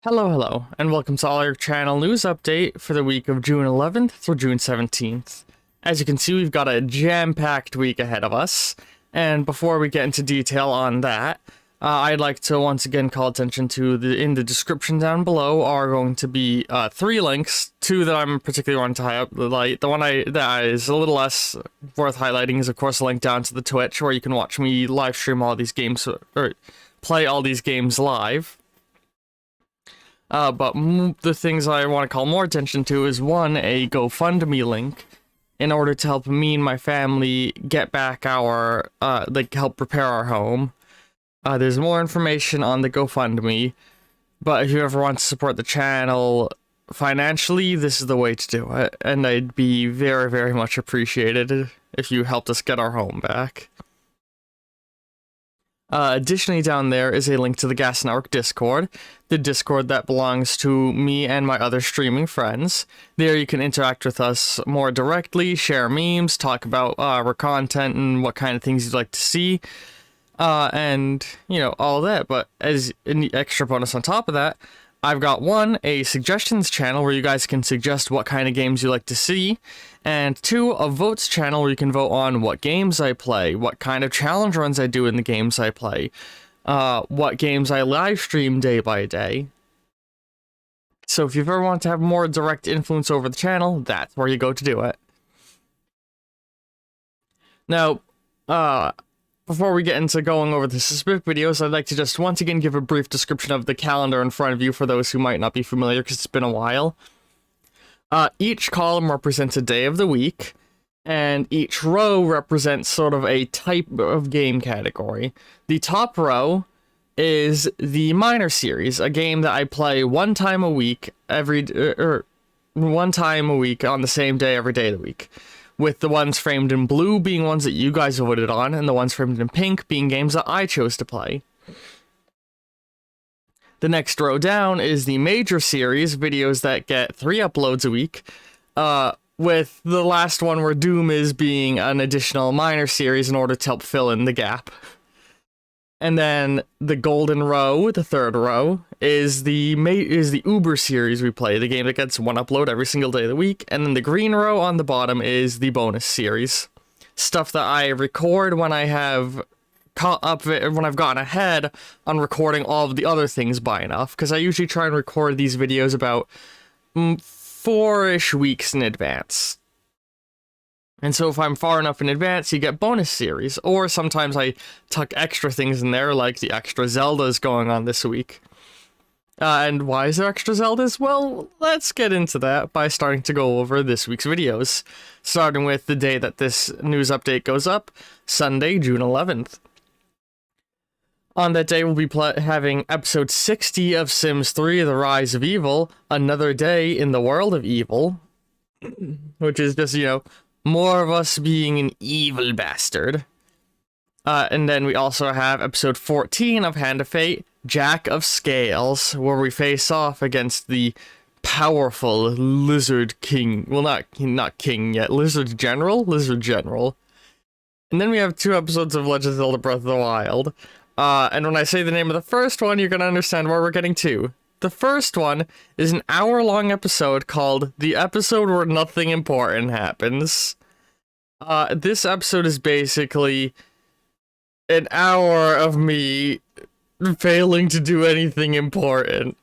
Hello, and welcome to our channel news update for the week of June 11th through June 17th. As you can see, we've got a jam-packed week ahead of us, and before we get into detail on that, I'd like to once again call attention to in the description down below are going to be 3 links, 2 that I'm particularly wanting to highlight. The one that is a little less worth highlighting is of course a link down to the Twitch where you can watch me live stream all these games, or play all these games live. But the things I want to call more attention to is 1, a GoFundMe link in order to help me and my family get back our, help repair our home. There's more information on the GoFundMe, but if you ever want to support the channel financially, this is the way to do it, and I'd be very, very much appreciated if you helped us get our home back. Additionally, down there is a link to the Gas Network Discord, the Discord that belongs to me and my other streaming friends. There you can interact with us more directly, share memes, talk about our content and what kind of things you'd like to see, and, you know, all that. But as an extra bonus on top of that, I've got 1, a suggestions channel where you guys can suggest what kind of games you like to see, and 2, a votes channel where you can vote on what games I play, what kind of challenge runs I do in the games I play, what games I live stream day by day. So if you ever want to have more direct influence over the channel, that's where you go to do it. Now, before we get into going over the specific videos, I'd like to just once again give a brief description of the calendar in front of you for those who might not be familiar, because it's been a while. Each column represents a day of the week, and each row represents sort of a type of game category. The top row is the minor series, a game that I play one time a week on the same day every day of the week, with the ones framed in blue being ones that you guys voted on, and the ones framed in pink being games that I chose to play. The next row down is the major series, videos that get 3 uploads a week, with the last one where Doom is being an additional minor series in order to help fill in the gap. And then the golden row, the third row, is the Uber series we play, the game that gets 1 upload every single day of the week. And then the green row on the bottom is the bonus series, stuff that I record when I have when I've gotten ahead on recording all of the other things by enough, because I usually try and record these videos about 4-ish weeks in advance. And so if I'm far enough in advance, you get bonus series, or sometimes I tuck extra things in there, like the extra Zeldas going on this week. And why is there extra Zeldas? Well, let's get into that by starting to go over this week's videos, starting with the day that this news update goes up, Sunday, June 11th. On that day, we'll be having episode 60 of Sims 3, The Rise of Evil, another day in the world of evil, which is just, you know, more of us being an evil bastard. And then we also have episode 14 of Hand of Fate, Jack of Scales, where we face off against the powerful Lizard King. Well, not King yet. Lizard General? Lizard General. And then we have 2 episodes of Legend of Zelda Breath of the Wild. And when I say the name of the first one, you're going to understand where we're getting to. The first one is an hour-long episode called The Episode Where Nothing Important Happens. This episode is basically an hour of me failing to do anything important.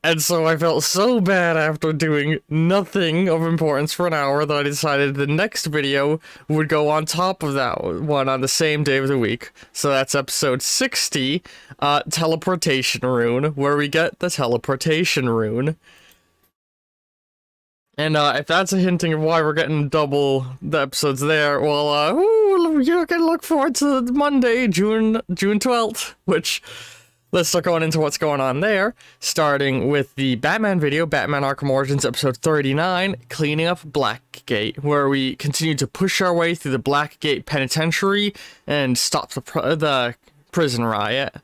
And so I felt so bad after doing nothing of importance for an hour that I decided the next video would go on top of that one on the same day of the week. So that's episode 60, Teleportation Rune, where we get the Teleportation Rune. And if that's a hinting of why we're getting double the episodes there, well, you can look forward to Monday, June 12th, which... Let's start going into what's going on there, starting with the Batman video, Batman Arkham Origins episode 39, Cleaning Up Blackgate, where we continue to push our way through the Blackgate Penitentiary and stop the prison riot.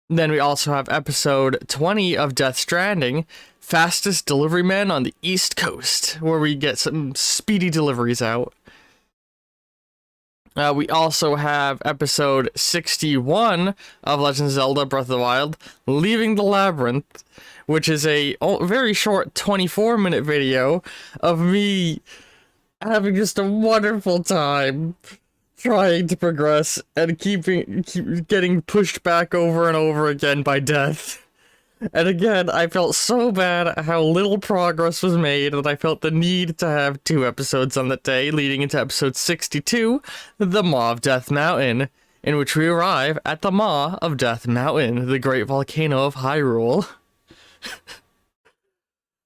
Then we also have episode 20 of Death Stranding, Fastest Delivery Man on the East Coast, where we get some speedy deliveries out. We also have episode 61 of Legend of Zelda Breath of the Wild, Leaving the Labyrinth, which is a very short 24-minute video of me having just a wonderful time trying to progress and keep getting pushed back over and over again by death. And again, I felt so bad at how little progress was made that I felt the need to have 2 episodes on that day, leading into episode 62, The Maw of Death Mountain, in which we arrive at the Maw of Death Mountain, the great volcano of Hyrule.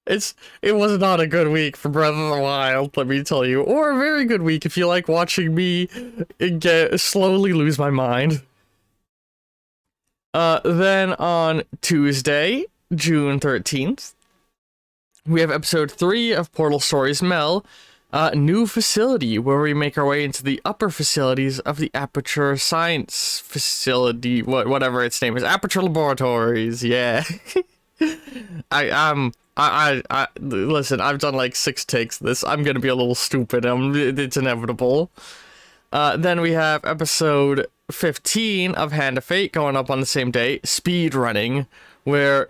It was not a good week for Breath of the Wild, let me tell you, or a very good week if you like watching me slowly lose my mind. Then on Tuesday, June 13th, we have episode 3 of Portal Stories Mel, New Facility, where we make our way into the upper facilities of the Aperture Science Facility, whatever its name is, Aperture Laboratories, yeah. Listen, I've done like 6 takes of this, I'm gonna be a little stupid, it's inevitable. Then we have episode 15 of Hand of Fate going up on the same day, Speed Running, where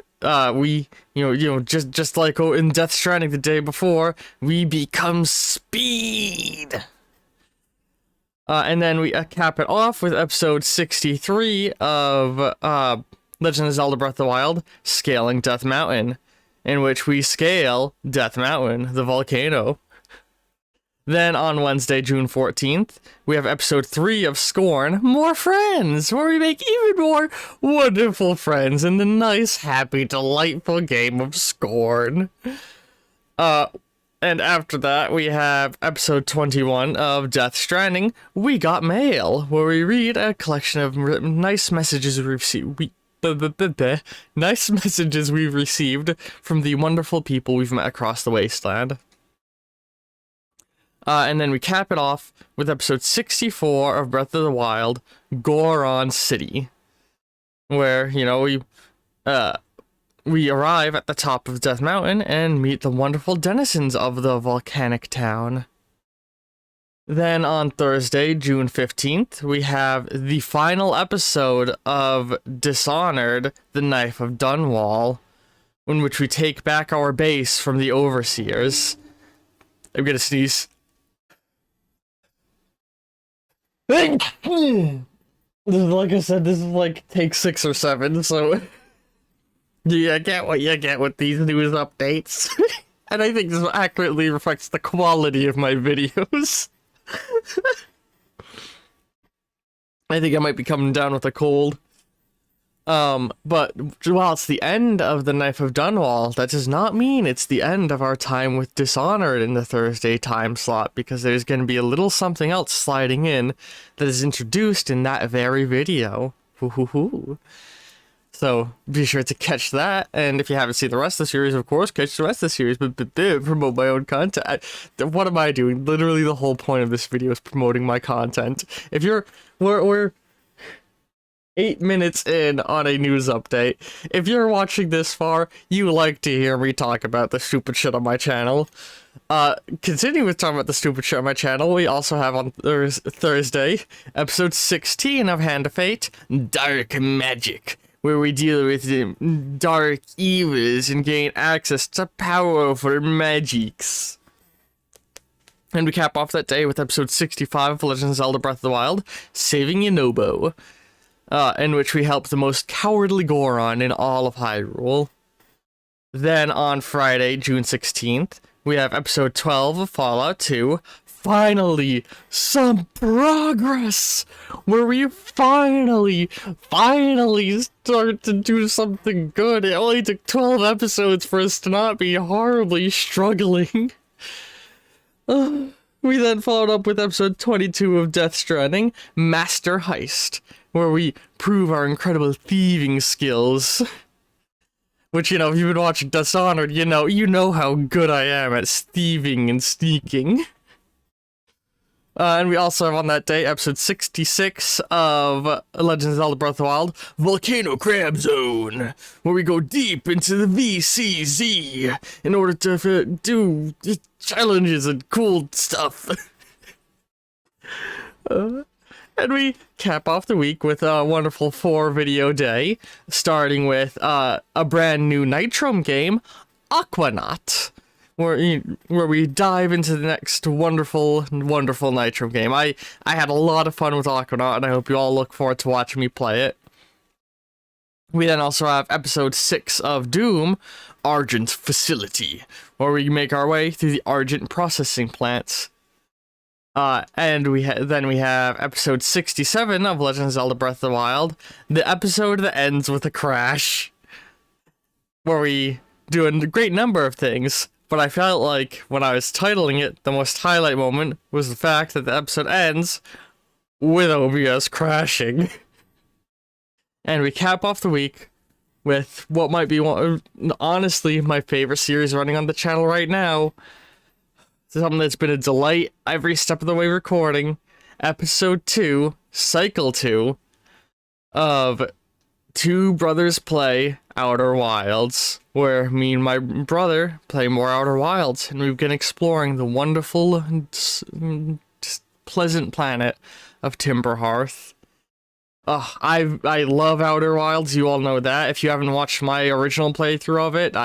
we just like in Death Stranding the day before, we become speed. And then we cap it off with episode 63 of Legend of Zelda Breath of the Wild, Scaling Death Mountain, in which we scale Death Mountain, the volcano. Then on Wednesday, June 14th, we have episode 3 of Scorn, More Friends, where we make even more wonderful friends in the nice, happy, delightful game of Scorn. And after that, we have episode 21 of Death Stranding, We Got Mail, where we read a collection of nice messages we've received. Nice messages we've received from the wonderful people we've met across the wasteland. And then we cap it off with episode 64 of Breath of the Wild, Goron City, where, we arrive at the top of Death Mountain and meet the wonderful denizens of the volcanic town. Then on Thursday, June 15th, we have the final episode of Dishonored, The Knife of Dunwall, in which we take back our base from the Overseers. I'm gonna sneeze. Like I said, this is like take 6 or 7, so you get what you get with these news updates. And I think this accurately reflects the quality of my videos. I think I might be coming down with a cold. But while it's the end of the Knife of Dunwall, that does not mean it's the end of our time with Dishonored in the Thursday time slot, because there's going to be a little something else sliding in that is introduced in that very video. Hoo-hoo-hoo. So be sure to catch that, and if you haven't seen the rest of the series, of course, catch the rest of the series, but promote my own content. What am I doing? Literally the whole point of this video is promoting my content. If we're 8 minutes in on a news update. If you're watching this far, you like to hear me talk about the stupid shit on my channel. Continuing with talking about the stupid shit on my channel, we also have on Thursday, episode 16 of Hand of Fate, Dark Magic, where we deal with dark evils and gain access to powerful magics. And we cap off that day with episode 65 of Legend of Zelda Breath of the Wild, Saving Yunobo, in which we help the most cowardly Goron in all of Hyrule. Then on Friday, June 16th, we have episode 12 of Fallout 2, finally, some progress, where we finally start to do something good. It only took 12 episodes for us to not be horribly struggling. We then followed up with episode 22 of Death Stranding, Master Heist, where we prove our incredible thieving skills. Which, if you've been watching Dishonored, you know how good I am at thieving and sneaking. And we also have on that day episode 66 of Legend of Zelda Breath of the Wild, Volcano Crab Zone, where we go deep into the VCZ in order to do challenges and cool stuff. And we cap off the week with a wonderful 4-video day, starting with a brand new Nitrom game, Aquanaut, where we dive into the next wonderful Nitrom game. I had a lot of fun with Aquanaut, and I hope you all look forward to watching me play it. We then also have episode 6 of Doom, Argent Facility, where we make our way through the Argent processing plants. And then we have episode 67 of Legend of Zelda Breath of the Wild, the episode that ends with a crash, where we do a great number of things, but I felt like when I was titling it, the most highlight moment was the fact that the episode ends with OBS crashing. And we cap off the week with what might be honestly my favorite series running on the channel right now. Something that's been a delight every step of the way recording. Episode 2, Cycle 2, of Two Brothers Play Outer Wilds, where me and my brother play more Outer Wilds, and we've been exploring the wonderful, just pleasant planet of Timberhearth. I love Outer Wilds, you all know that. If you haven't watched my original playthrough of it,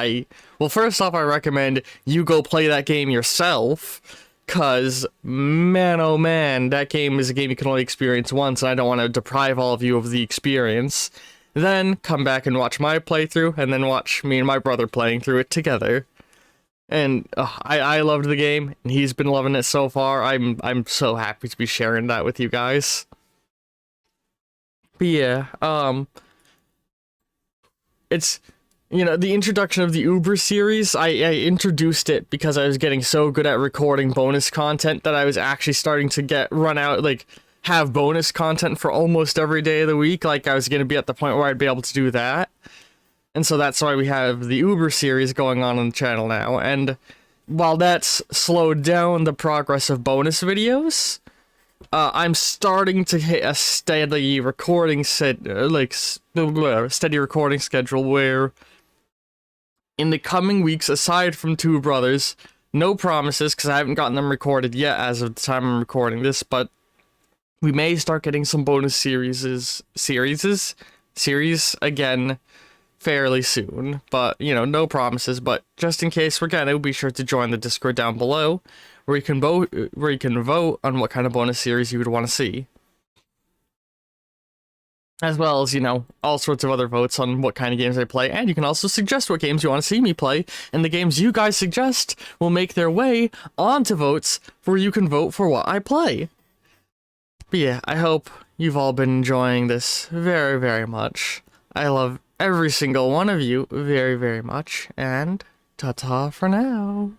well, first off, I recommend you go play that game yourself, cause, man oh man, that game is a game you can only experience once, and I don't want to deprive all of you of the experience. Then, come back and watch my playthrough, and then watch me and my brother playing through it together. And, I loved the game, and he's been loving it so far. I'm so happy to be sharing that with you guys. But yeah, it's, the introduction of the Uber series, I introduced it because I was getting so good at recording bonus content that I was actually starting to have bonus content for almost every day of the week. Like, I was going to be at the point where I'd be able to do that. And so that's why we have the Uber series going on the channel now. And while that's slowed down the progress of bonus videos, I'm starting to hit a steady recording schedule where in the coming weeks, aside from Two Brothers, no promises because I haven't gotten them recorded yet as of the time I'm recording this, but we may start getting some bonus series again fairly soon. But, no promises, but just in case we're gonna, be sure to join the Discord down below, where you can vote on what kind of bonus series you would want to see. As well as, all sorts of other votes on what kind of games I play, and you can also suggest what games you want to see me play, and the games you guys suggest will make their way onto votes where you can vote for what I play. But yeah, I hope you've all been enjoying this very, very much. I love every single one of you very, very much, and ta-ta for now.